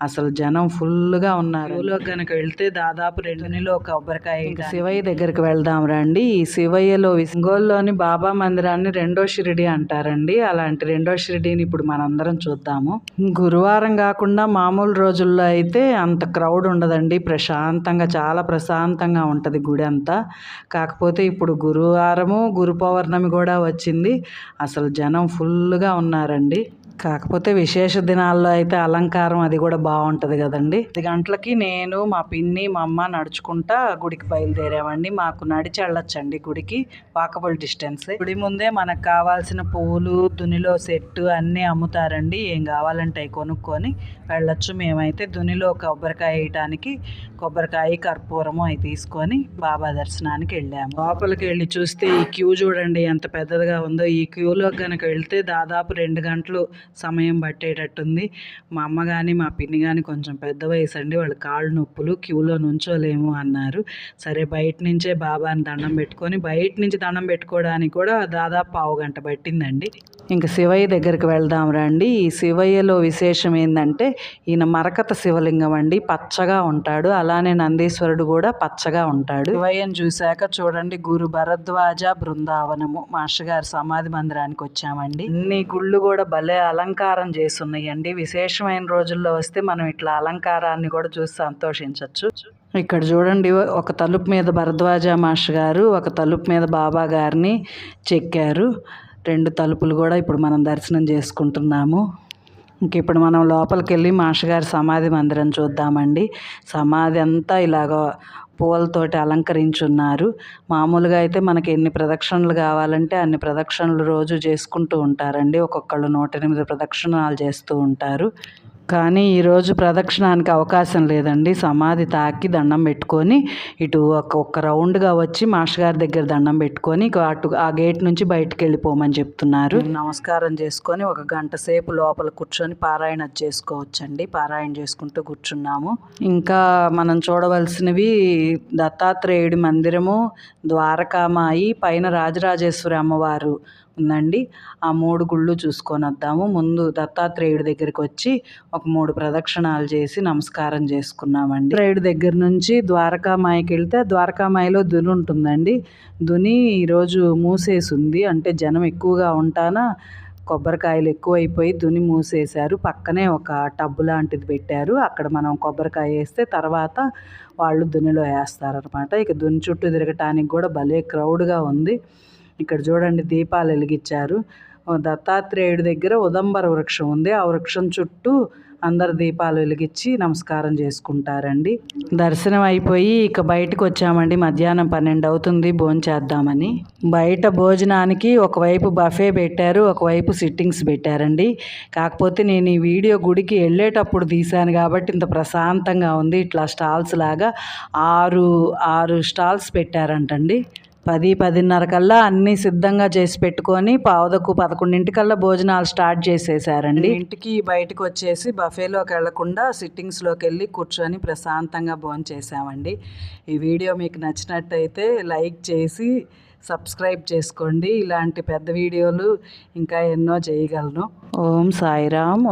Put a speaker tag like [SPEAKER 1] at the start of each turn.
[SPEAKER 1] అసలు జనం ఫుల్గా ఉన్నారు. ఊళ్ళోకి కనుక వెళ్తే దాదాపు 2 కొబ్బరికాయ. శివయ్య దగ్గరికి వెళ్దాం రండి. ఈ శివయ్యలో ఒంగోలులోని బాబా మందిరాన్ని రెండో షిరిడి అంటారండి. అలాంటి రెండో షిరిడిని ఇప్పుడు మనందరం చూద్దాము. గురువారం కాకుండా మామూలు రోజుల్లో అయితే అంత క్రౌడ్ ఉండదండి. ప్రశాంతంగా, చాలా ప్రశాంతంగా ఉంటుంది గుడి అంతా. కాకపోతే ఇప్పుడు గురువారము, గురు పౌర్ణమి కూడా వచ్చింది. అసలు జనం ఫుల్గా ఉన్నారండి. కాకపోతే విశేష దినాల్లో అయితే అలంకారం అది కూడా బాగుంటుంది కదండి. 10 గంటలకి నేను, మా పిన్ని, మా అమ్మ నడుచుకుంటా గుడికి బయలుదేరామండి. మాకు నడిచి వెళ్ళొచ్చండి గుడికి, వాకబుల్ డిస్టెన్స్. గుడి ముందే మనకు కావాల్సిన పువ్వులు, దునిలో సెట్టు అన్నీ అమ్ముతారండి. ఏం కావాలంటే అవి కొనుక్కొని వెళ్ళొచ్చు. మేమైతే దునిలో కొబ్బరికాయ వేయటానికి కొబ్బరికాయ, కర్పూరము అవి తీసుకొని బాబా దర్శనానికి వెళ్ళాము. లోపలికి వెళ్ళి చూస్తే ఈ క్యూ చూడండి ఎంత పెద్దదిగా ఉందో. ఈ క్యూలో కనుక వెళ్తే దాదాపు 2 గంటలు సమయం పట్టేటట్టుంది. మా అమ్మ కానీ మా పిన్ని కానీ కొంచెం పెద్ద వయసు అండి, వాళ్ళ కాళ్ళు నొప్పులు, క్యూలో నుంచోలేము అన్నారు. సరే బయట నుంచే బాబాని దండం పెట్టుకొని, బయట నుంచి దండం పెట్టుకోవడానికి కూడా దాదాపు 1/2 గంట పట్టిందండి. ఇంకా శివయ్య దగ్గరికి వెళ్దాం రండి. ఈ శివయ్యలో విశేషం ఏంటంటే ఈయన మరకత శివలింగం అండి, పచ్చగా ఉంటాడు. అలానే నందీశ్వరుడు కూడా పచ్చగా ఉంటాడు. శివయ్యను చూశాక చూడండి, గురు భరద్వాజ బృందావనము మాస్టర్ గారి సమాధి మందిరానికి వచ్చామండి. అన్ని గుళ్ళు కూడా భలే అలంకారం చేస్తున్నాయండి. విశేషమైన రోజుల్లో వస్తే మనం ఇట్లా అలంకారాన్ని కూడా చూసి సంతోషించవచ్చు. ఇక్కడ చూడండి, ఒక తలుపు మీద భరద్వాజ మాస్టర్ గారు, ఒక తలుపు మీద బాబా గారిని చెక్కారు. 2 తలుపులు కూడా ఇప్పుడు మనం దర్శనం చేసుకుంటున్నాము. ఇంక ఇప్పుడు మనం లోపలికి వెళ్ళి మాస్టర్ గారి సమాధి మందిరం చూద్దామండి. సమాధి అంతా ఇలాగ పూలతోటి అలంకరించున్నారు. మామూలుగా అయితే మనకి ఎన్ని ప్రదక్షిణలు కావాలంటే అన్ని ప్రదక్షిణలు రోజు చేసుకుంటూ ఉంటారండి. ఒక్కొక్కళ్ళు 108 ప్రదక్షిణాలు చేస్తూ ఉంటారు. కానీ ఈరోజు ప్రదక్షిణానికి అవకాశం లేదండి. సమాధి తాకి దండం పెట్టుకొని ఇటు ఒక్క రౌండ్గా వచ్చి మాస్టర్ గారి దగ్గర దండం పెట్టుకొని అటు ఆ గేట్ నుంచి బయటికి వెళ్ళిపోమని చెప్తున్నారు. నమస్కారం చేసుకొని 1 గంట సేపు లోపల కూర్చొని పారాయణ చేసుకోవచ్చండి. పారాయణ చేసుకుంటూ కూర్చున్నాము. ఇంకా మనం చూడవలసినవి దత్తాత్రేయుడి మందిరము, ద్వారకామాయి, పైన రాజరాజేశ్వరి అమ్మవారు ఉందండి. ఆ 3 గుళ్ళు చూసుకొని వద్దాము. ముందు దత్తాత్రేయుడి దగ్గరికి వచ్చి ఒక 3 ప్రదక్షిణాలు చేసి నమస్కారం చేసుకున్నామండి. త్రేయుడి దగ్గర నుంచి ద్వారకామాయికి వెళ్తే ద్వారకామాయిలో దుని ఉంటుందండి. దుని ఈరోజు మూసేసి ఉంది. అంటే జనం ఎక్కువగా ఉంటానా కొబ్బరికాయలు ఎక్కువైపోయి దుని మూసేశారు. పక్కనే ఒక టబ్బు లాంటిది పెట్టారు. అక్కడ మనం కొబ్బరికాయ వేస్తే తర్వాత వాళ్ళు దునిలో వేస్తారనమాట. ఇక దుని చుట్టూ తిరగటానికి కూడా భలే క్రౌడ్గా ఉంది. ఇక్కడ చూడండి, దీపాలు వెలిగించారు. దత్తాత్రేయుడి దగ్గర ఉదంబర వృక్షం ఉంది. ఆ వృక్షం చుట్టూ అందరు దీపాలు వెలిగించి నమస్కారం చేసుకుంటారండి. దర్శనం అయిపోయి ఇక బయటకు వచ్చామండి. మధ్యాహ్నం 12 అవుతుంది, భోంచేద్దామని. బయట భోజనానికి ఒకవైపు బఫే పెట్టారు, ఒకవైపు సిట్టింగ్స్ పెట్టారండి. కాకపోతే నేను ఈ వీడియో గుడికి వెళ్ళేటప్పుడు తీశాను కాబట్టి ఇంత ప్రశాంతంగా ఉంది. ఇట్లా స్టాల్స్ లాగా 6 స్టాల్స్ పెట్టారంటండి. 10-10:30 కల్లా అన్నీ సిద్ధంగా చేసి పెట్టుకొని 10:11 భోజనాలు స్టార్ట్ చేసేసారండి. ఇంటికి బయటకు వచ్చేసి బఫేలోకి వెళ్లకుండా సిట్టింగ్స్లోకి వెళ్ళి కూర్చొని ప్రశాంతంగా భోంచేసామండి. ఈ వీడియో మీకు నచ్చినట్టయితే లైక్ చేసి సబ్స్క్రైబ్ చేసుకోండి. ఇలాంటి పెద్ద వీడియోలు ఇంకా ఎన్నో చేయగలను. ఓం సాయిరామ్.